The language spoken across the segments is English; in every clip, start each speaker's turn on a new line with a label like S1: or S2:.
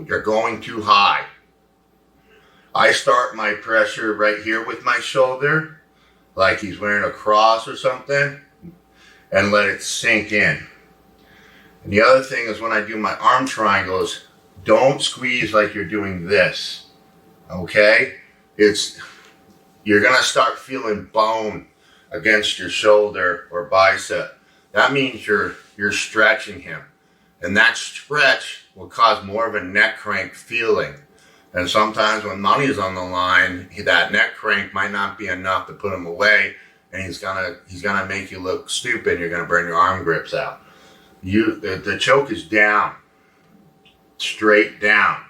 S1: you're going too high. I start my pressure right here with my shoulder, like he's wearing a cross or something, and let it sink in. And the other thing is when I do my arm triangles, don't squeeze like you're doing this, okay? You're gonna start feeling bone against your shoulder or bicep. That means you're stretching him. And that stretch will cause more of a neck crank feeling. And sometimes when money is on the line, that neck crank might not be enough to put him away, and he's gonna make you look stupid. You're gonna burn your arm grips out. The choke is down, straight down.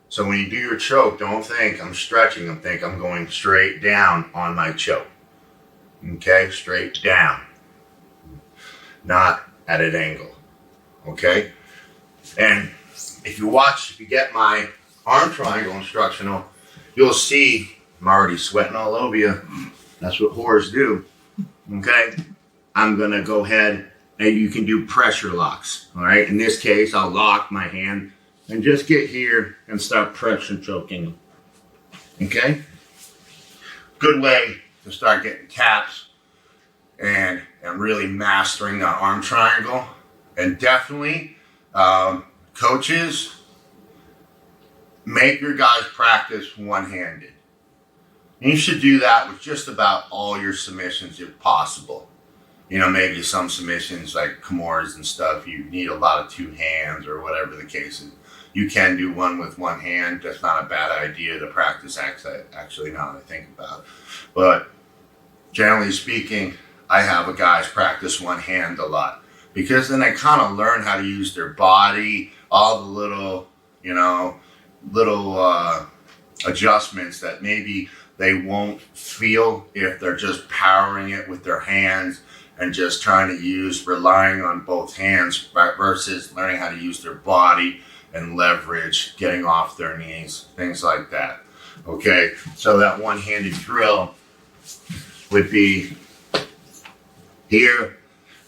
S1: So when you do your choke, don't think I'm stretching him. Think I'm going straight down on my choke. Okay, straight down, not at an angle. Okay, and if you get my arm triangle instructional, you'll see I'm already sweating all over you. That's what whores do. Okay, I'm gonna go ahead and you can do pressure locks. All right, in this case, I'll lock my hand and just get here and start pressure choking them. Okay, good way to start getting taps and really mastering that arm triangle. And definitely, coaches, make your guys practice one-handed. You should do that with just about all your submissions if possible. You know, maybe some submissions like Kimuras and stuff, you need a lot of two hands or whatever the case is. You can do one with one hand. That's not a bad idea to practice, actually, now that I think about it. But generally speaking, I have guys practice one hand a lot, because then they kind of learn how to use their body, all the little adjustments that maybe they won't feel if they're just powering it with their hands and just relying on both hands versus learning how to use their body and leverage, getting off their knees, things like that. Okay, so that one-handed drill would be here,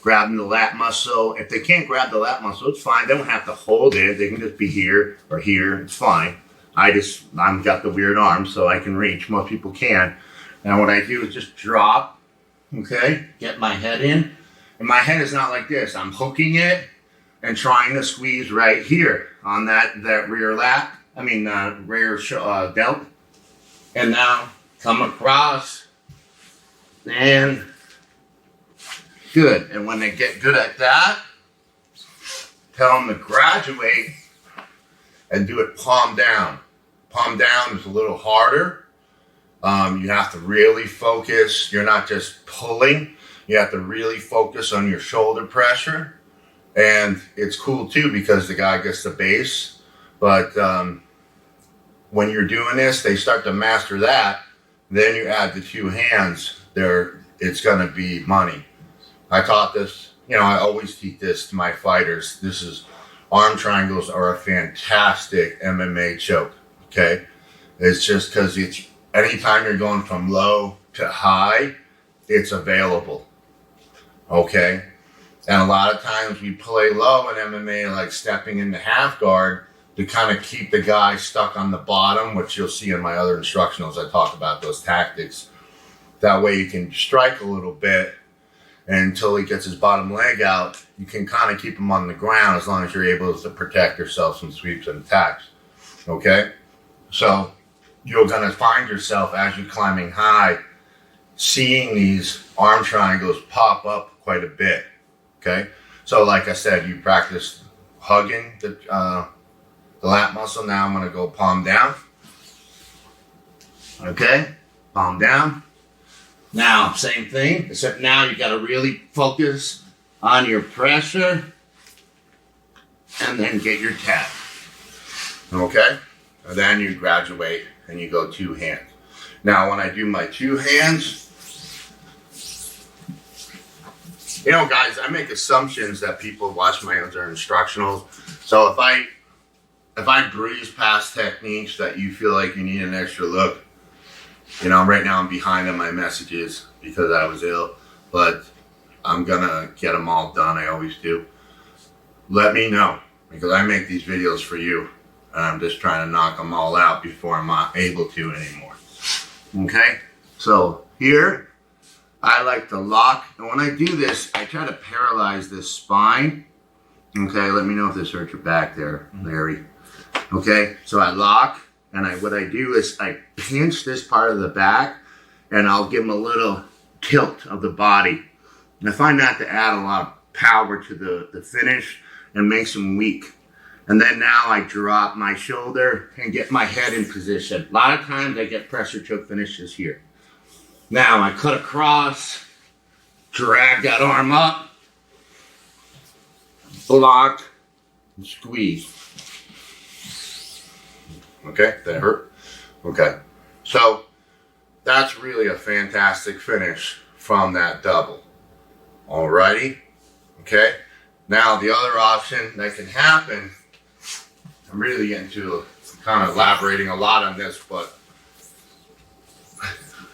S1: grabbing the lat muscle. If they can't grab the lat muscle, it's fine. They don't have to hold it. They can just be here or here. It's fine. I've got the weird arm, so I can reach. Most people can. Now what I do is just drop, okay, get my head in. And my head is not like this. I'm hooking it and trying to squeeze right here on that rear lat. Rear delt. And now come across and good. And when they get good at that, tell them to graduate and do it palm down. Palm down is a little harder. You have to really focus. You're not just pulling. You have to really focus on your shoulder pressure. And it's cool too because the guy gets the base. But when you're doing this, they start to master that. Then you add the two hands. It's going to be money. I taught this. I always teach this to my fighters. Arm triangles are a fantastic MMA choke. Okay, it's just because anytime you're going from low to high, it's available. Okay, and a lot of times we play low in MMA, like stepping into half guard to kind of keep the guy stuck on the bottom, which you'll see in my other instructionals. I talk about those tactics. That way you can strike a little bit, and until he gets his bottom leg out, you can kind of keep him on the ground as long as you're able to protect yourself from sweeps and attacks. Okay? So you're going to find yourself, as you're climbing high, seeing these arm triangles pop up quite a bit. Okay? So like I said, you practice hugging the lat muscle. Now I'm going to go palm down. Okay? Palm down. Now, same thing, except now you got to really focus on your pressure and then get your tap. Okay? And then you graduate and you go two hands. Now, when I do my two hands, guys, I make assumptions that people watch my other instructionals. So if I breeze past techniques that you feel like you need an extra look, right now I'm behind on my messages because I was ill, but I'm gonna get them all done. I always do. Let me know, because I make these videos for you. And I'm just trying to knock them all out before I'm not able to anymore. Okay, so here I like to lock, and when I do this, I try to paralyze this spine. Okay, let me know if this hurts your back there, Larry. Okay, so I lock, and what I do is I pinch this part of the back, and I'll give them a little tilt of the body. And I find that to add a lot of power to the finish and makes them weak. And then now I drop my shoulder and get my head in position. A lot of times I get pressure choke finishes here. Now I cut across, drag that arm up, block, and squeeze. Okay, that hurt? Okay. So that's really a fantastic finish from that double. Alrighty? Okay. Now the other option that can happen, I'm really getting to kind of elaborating a lot on this, but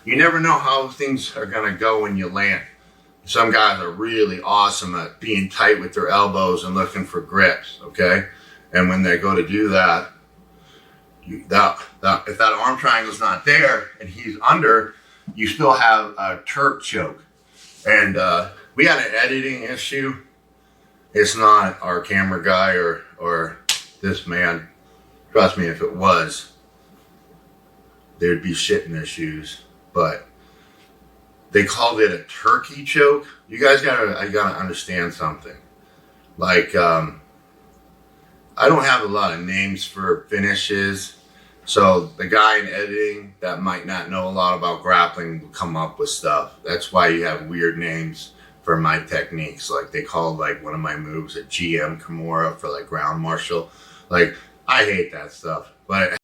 S1: you never know how things are going to go when you land. Some guys are really awesome at being tight with their elbows and looking for grips, okay? And when they go to do that, if that arm triangle's not there and he's under, you still have a Turk choke. And we had an editing issue. It's not our camera guy or this man. Trust me, if it was, there'd be shit in their shoes. But they called it a turkey choke. You guys I gotta understand something. Like, I don't have a lot of names for finishes. So the guy in editing that might not know a lot about grappling will come up with stuff. That's why you have weird names for my techniques. Like they called like one of my moves a GM Kimura for like ground martial. Like I hate that stuff. But